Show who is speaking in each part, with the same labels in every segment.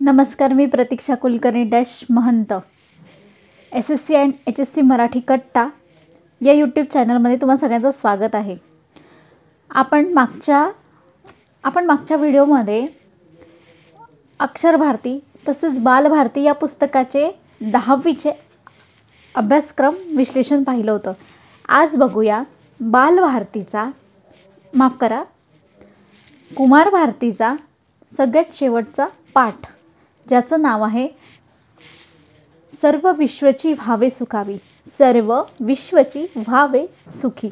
Speaker 1: नमस्कार, मी प्रतीक्षा कुलकर्णी महंत SSC and HSC Marathi कट्टा या यूट्यूब चॅनलमध्ये तुम्हा सगळ्यांचं स्वागत आहे। आपण मागच्या व्हिडिओमध्ये अक्षर भारती तसेच बालभारती या पुस्तकाचे 10वीचे अभ्यासक्रम विश्लेषण पाहिलं होतं। आज बघूया कुमार भारतीचा सगळ्यात शेवटचा पाठ, ज्याचं नाव आहे सर्व विश्वची व्हावे सुखावी। सर्व विश्वची व्हावे सुखी।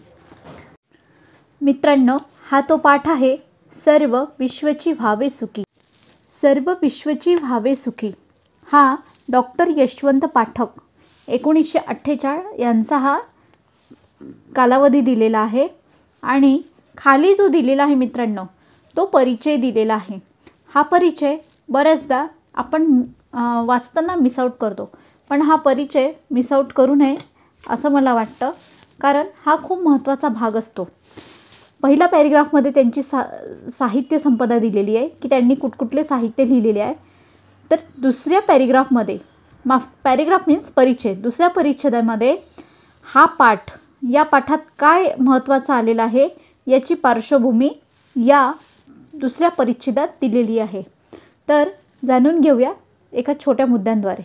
Speaker 1: मित्रांनो, हा तो पाठ आहे, सर्व विश्वची व्हावे सुखी। सर्व विश्वची व्हावे सुखी हा डॉक्टर यशवंत पाठक 1948 यांचा हा कालावधी दिलेला आहे। आणि खाली जो दिलेला आहे मित्रांनो, तो परिचय दिलेला आहे। हा परिचय बऱ्याचदा आपण वाचताना मिस आउट करतो, पण हा परिचय मिस आउट करू नये असं मला वाटतं, कारण हा खूप महत्त्वाचा भाग असतो। पहिल्या पॅरेग्राफमध्ये त्यांची साहित्य संपदा दिलेली आहे की त्यांनी कुठकुठले साहित्य लिहिलेले आहे। तर दुसऱ्या पॅरेग्राफमध्ये पॅरेग्राफ मीन्स परिचय, दुसऱ्या परिच्छेदामध्ये हा पाठ, या पाठात काय महत्त्वाचं आलेलं आहे याची पार्श्वभूमी या दुसऱ्या परिच्छेदात दिलेली आहे। तर जाणून घेऊया एका छोट्या मुद्द्यांद्वारे।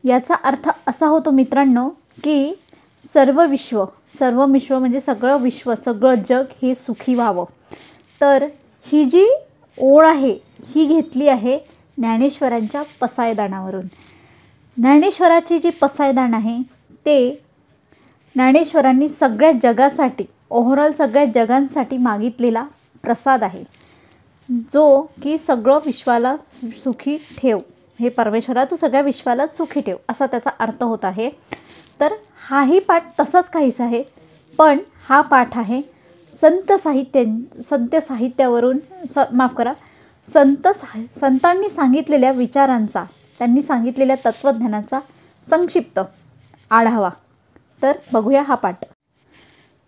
Speaker 1: याचा अर्थ असा होतो मित्रांनो की सर्व विश्व म्हणजे सगळं विश्व, सगळं जग हे सुखी व्हावं। तर ही जी ओळ आहे ही घेतली आहे ज्ञानेश्वरांच्या पसायदानावरून। ज्ञानेश्वराची जी पसायदान आहे ते ज्ञानेश्वरांनी सगळ्या जगासाठी, ओव्हरऑल सगळ्या जगांसाठी मागितलेला प्रसाद आहे, जो की सगळं विश्वाला सुखी ठेव, हे परमेश्वरा तू सगळ्या विश्वाला सुखी ठेव, असा त्याचा अर्थ होत आहे। तर हाही पाठ तसाच काहीच आहे, पण हा पाठ आहे संतांनी सांगितलेल्या विचारांचा, त्यांनी सांगितलेल्या तत्वज्ञानाचा संक्षिप्त आढावा। तर बघूया हा पाठ।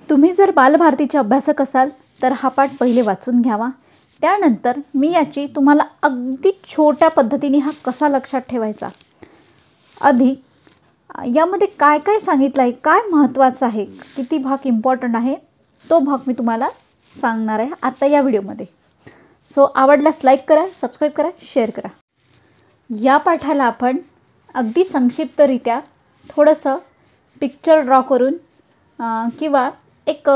Speaker 1: तुम्ही जर बालभारतीचे अभ्यासक असाल तर हा पाठ पहिले वाचून घ्यावा। त्यानंतर मी याची तुम्हाला अगदी छोट्या पद्धतीने हा कसा लक्षात ठेवायचा, यामध्ये काय काय सांगितलं आहे, काय महत्त्वाचं आहे, किती भाग इम्पॉर्टंट आहे, तो भाग मी तुम्हाला सांगणार आहे आता या व्हिडिओमध्ये। सो आवडल्यास लाईक करा, सबस्क्राईब करा, शेअर करा। या पाठाला आपण अगदी संक्षिप्तरित्या थोडंसं पिक्चर ड्रॉ करून किंवा एक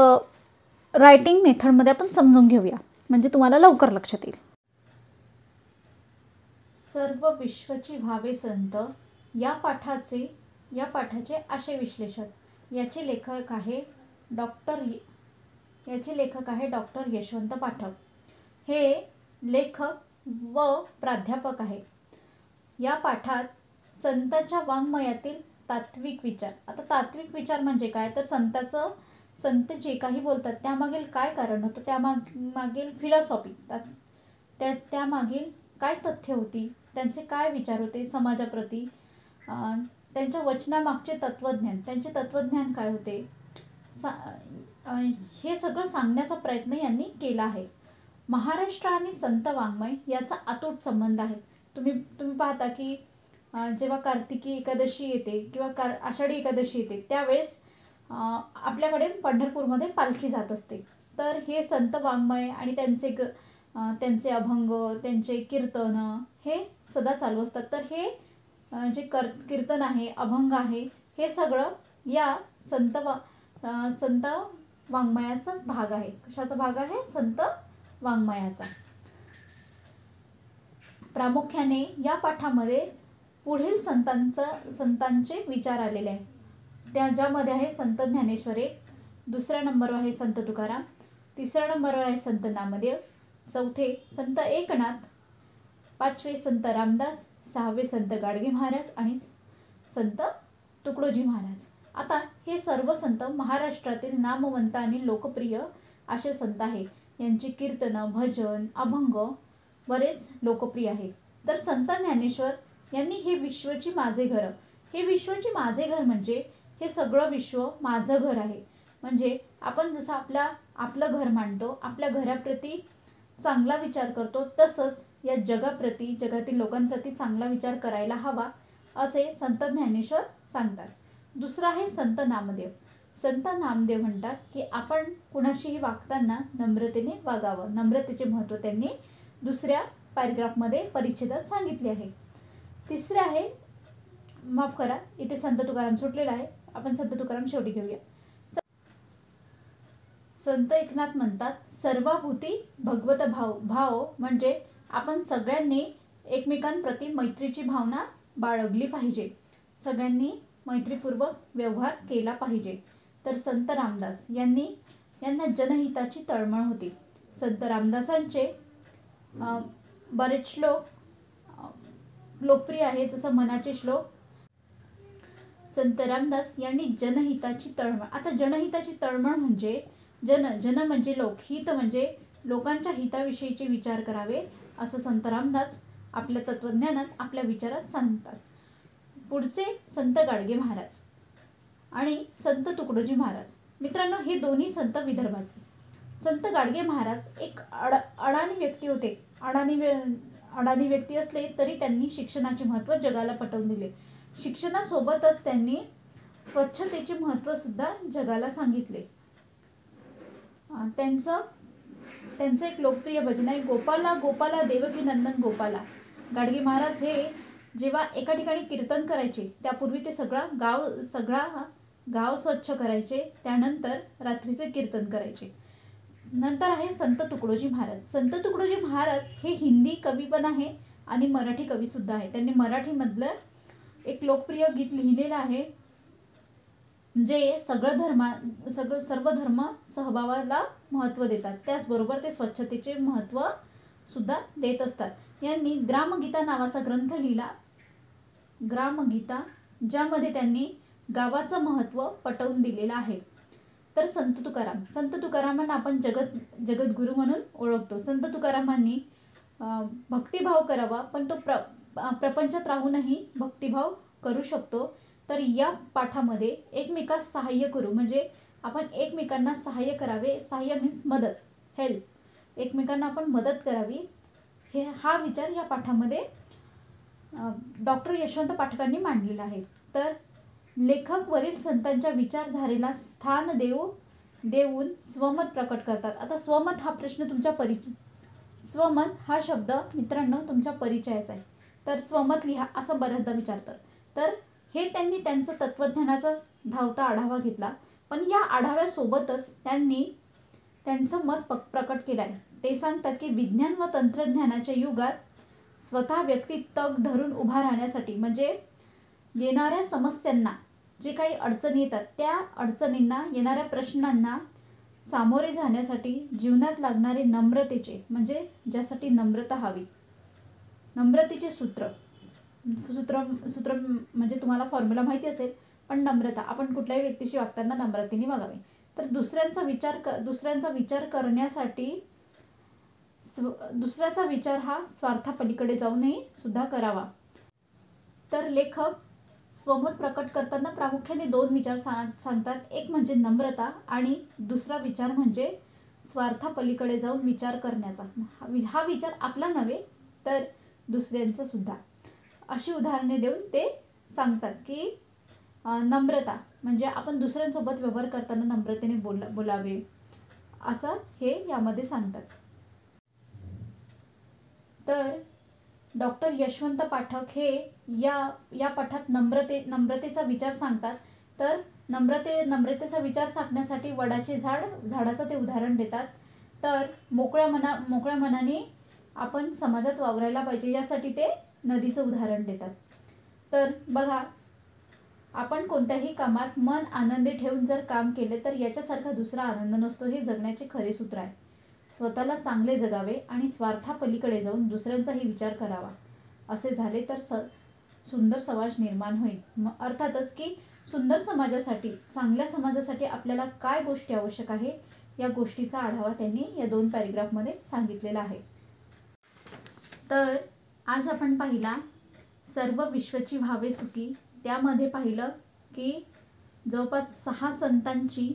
Speaker 1: रायटिंग मेथडमध्ये आपण समजून घेऊया, म्हणजे तुम्हाला लवकर लक्षात येईल। सर्व विश्वची व्हावे संत या पाठाचे आशय विश्लेषण। याचे लेखक आहे डॉक्टर यशवंत पाठक। हे लेखक व प्राध्यापक आहेत। या पाठात संतांच्या वाङ्मयातील तात्विक विचार, आता तात्विक विचार म्हणजे काय, तर संत जे काही बोलतात त्यामागील काय कारण होतं, त्यामागील फिलॉसॉफी, त्यामागील काय तथ्य होती, त्यांचे काय विचार होते समाजाप्रती, त्यांच्या वचनामागचे तत्वज्ञान, त्यांचे तत्वज्ञान काय होते, हे सगळं सांगण्याचा प्रयत्न यांनी केला आहे। महाराष्ट्र आणि संत वाङ्मय याचा अतूट संबंध आहे। तुम्ही पाहता की जेव्हा कार्तिकी एकादशी येते किंवा आषाढी एकादशी येते त्यावेळेस आपल्याकडे पंढरपूरमध्ये पालखी जात असते। तर हे संत वाङ्मय आणि त्यांचे अभंग, त्यांचे कीर्तन हे सदा चालू असतात। तर हे जे कीर्तन आहे, अभंग आहे, हे सगळं या संत वाङ्मयाचाच भाग आहे। कशाचा भाग आहे? संत वाङ्मयाचा। प्रामुख्याने या पाठामध्ये पुढील संतांचे विचार आलेले आहेत, ज्यामध्ये आहे संत ज्ञानेश्वर, दुसऱ्या नंबरवर आहे संत तुकाराम, तिसऱ्या नंबरवर आहे संत नामदेव, चौथे संत एकनाथ, पाचवे संत रामदास, सहावे संत गाडगे महाराज आणि संत तुकडोजी महाराज। आता हे सर्व संत महाराष्ट्रातील नामवंत आणि लोकप्रिय असे संत आहेत। यांची कीर्तन, भजन, अभंग बरेच लोकप्रिय आहेत। तर संत ज्ञानेश्वर यांनी हे विश्वची माझे घर, हे विश्वची माझे घर म्हणजे हे सगळं विश्व माझं घर आहे। म्हणजे आपण जसं आपलं घर मानतो, आपल्या घराप्रती चांगला विचार करतो, तसंच या जगाप्रती, जगातील लोकांप्रती चांगला विचार करायला हवा असे संत ज्ञानेश्वर सांगतात. दुसरा आहे संत नामदेव. संत नामदेव म्हणतात की आपण कुणाशीही वागताना नम्रतेने वागावं. नम्रतेचे महत्त्व त्यांनी दुसऱ्या पॅरेग्राफमध्ये परिच्छेदात सांगितले आहे. तिसरे आहे, माफ करा इथे संत तुकाराम सुटलेला आहे, आपण संत तुकाराम शेवटी घेऊया. संत एकनाथ म्हणतात सर्वभूती भगवत भाव म्हणजे आपण सगळ्यांनी एकमेकांप्रती मैत्रीची भावना बाळगली पाहिजे, सगळ्यांनी मैत्रीपूर्वक व्यवहार केला पाहिजे. तर संत रामदास यांना जनहिताची तळमळ होती. संत रामदासांचे बरेच श्लोक लोकप्रिय आहेत, जसं मनाचे श्लोक. संत रामदास यांनी जनहिताची तळमळ. आता जनहिताची तळमळ म्हणजे जन म्हणजे लोक, हित म्हणजे लोकांच्या हिताविषयीचे विचार करावे असं संत रामदास आपल्या तत्वज्ञानात, आपल्या विचारात सांगतात. पुढचे संत गाडगे महाराज आणि संत तुकडोजी महाराज. मित्रांनो, हे दोन्ही संत विदर्भाचे. संत गाडगे महाराज एक अडाणी व्यक्ती होते. अडाणी व्यक्ती असले तरी त्यांनी शिक्षणाचे महत्त्व जगाला पटवून दिले. शिक्षणासोबतच त्यांनी स्वच्छतेचे महत्त्व सुद्धा जगाला सांगितले. त्यांचं एक लोकप्रिय भजन आहे, गोपाला गोपाला देवकी नंदन गोपाला. गाडगे महाराज हे जेव्हा एका ठिकाणी कीर्तन करायचे त्यापूर्वी ते सगळा गाव स्वच्छ करायचे, त्यानंतर रात्रीचे कीर्तन करायचे. नंतर आहे संत तुकडोजी महाराज. संत तुकडोजी महाराज हे हिंदी कवी पण आहे आणि मराठी कवी सुद्धा आहे. त्यांनी मराठीमधलं एक लोकप्रिय गीत लिहिलेलं आहे, जे सर्व धर्म सहभावाला महत्त्व देतात, त्याचबरोबर ते स्वच्छतेचे महत्त्व सुद्धा देत असतात. यांनी ग्रामगीता नावाचा ग्रंथ लिहिला, ग्रामगीता, ज्यामध्ये त्यांनी गावाचं महत्त्व पटवून दिलेलं आहे. तर संत तुकारामांना आपण जगद्गुरू म्हणून ओळखतो. संत तुकारामांनी भक्तिभाव करावा, पण तो प्रपंचात राहूनही भक्तिभाव करू शकतो. तर या पाठामध्ये एकमेकास सहाय्य करू म्हणजे आपण एकमेकांना सहाय्य करावे. सहाय्य मीन्स मदत, हेल्प. एकमेकांना आपण मदत करावी, हा विचार या पाठामध्ये डॉक्टर यशवंत पाठकांनी मांडलेला आहे. तर लेखक वरील संतांच्या विचारधारेला स्थान देऊन स्वमत प्रकट करतात. आता स्वमत हा प्रश्न तुमच्या स्वमत हा शब्द मित्रांनो तुमच्या परिचयाचा आहे. तर स्वमत लिहा असं बऱ्याचदा विचारतात. तर हे त्यांनी त्यांचं तत्वज्ञानाचा धावता आढावा घेतला, पण या आढाव्यासोबतच त्यांनी त्यांचं मत प्रकट केलं आहे. ते सांगतात की विज्ञान व तंत्रज्ञानाच्या युगात स्वतः व्यक्ती तग धरून उभा राहण्यासाठी म्हणजे येणाऱ्या समस्यांना, जे काही अडचणी येतात त्या अडचणींना, येणाऱ्या प्रश्नांना सामोरे जाण्यासाठी जीवनात लागणारे नम्रतेचे म्हणजे ज्यासाठी नम्रता हवी, नम्रतेचे सूत्र म्हणजे तुम्हाला फॉर्म्युला माहिती असेल, पण नम्रता, आपण कुठल्याही व्यक्तीशी वागताना नम्रतेने वागावे. तर दुसऱ्यांचा विचार करण्यासाठी दुसऱ्याचा विचार हा स्वार्थापलीकडे जाऊनही सुद्धा करावा. तर लेखक स्वमत प्रकट करताना प्रामुख्याने 2 विचार सांगतात. एक म्हणजे नम्रता आणि दुसरा विचार म्हणजे स्वार्थापलीकडे जाऊन विचार करण्याचा. हा विचार आपला नव्हे तर दुसऱ्यांचा सुद्धा. अशी उदाहरणे देऊन ते सांगतात की नम्रता म्हणजे आपण दुसऱ्यांसोबत व्यवहार करताना नम्रतेने बोलावे, असं हे यामध्ये सांगतात. तर डॉक्टर यशवंत पाठक हे या पाठात नम्रतेचा विचार सांगतात. तर नम्रतेचा विचार सांगण्यासाठी वडाचे झाडाचं ते उदाहरण देतात. तर मोकळ्या मनाने आपण समाजात वावरायला पाहिजे, यासाठी ते नदीचं उदाहरण देतात. तर बघा, आपण कोणत्याही कामात मन आनंदी ठेवून जर काम केले तर याच्यासारखा दुसरा आनंद नसतो, हे जगण्याचे खरे सूत्र आहे. स्वतःला चांगले जगावे आणि स्वार्थापलीकडे जाऊन दुसऱ्यांचाही विचार करावा. असे झाले तर सुंदर समाज निर्माण होईल. अर्थातच की सुंदर समाजासाठी, चांगल्या समाजासाठी आपल्याला काय गोष्टी आवश्यक आहे या गोष्टीचा आढावा त्यांनी या 2 पॅरेग्राफमध्ये सांगितलेला आहे. तर आज आपण पाहिला सर्व विश्वची व्हावे सुखी. त्यामध्ये पाहिलं की जवळपास 6 संतांची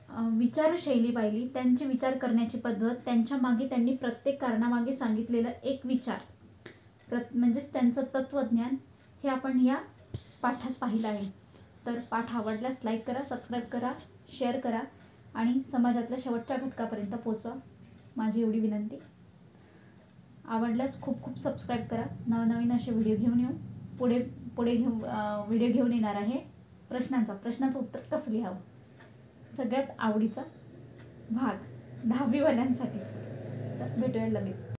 Speaker 1: विचारशैली पाहिली, त्यांची विचार करण्याची पद्धत, त्यांच्या मागे त्यांनी प्रत्येक कारणामागे सांगितलेलं एक विचार म्हणजेच त्यांचं तत्त्वज्ञान हे आपण या पाठात पाहिलं आहे. तर पाठ आवडल्यास लाईक करा, सबस्क्राईब करा, शेअर करा आणि समाजातल्या शेवटच्या घटकापर्यंत पोचवा, माझी एवढी विनंती. आवडल्यास खूप खूप सबस्क्राईब करा. नवनवीन असे व्हिडिओ घेऊन येऊ. पुढे व्हिडिओ घेऊन येणार आहे प्रश्नाचं उत्तर कसं लिहावं, सगळ्यात आवडीचा भाग 10वी वाल्यांसाठीच. तर भेटूया लगेच.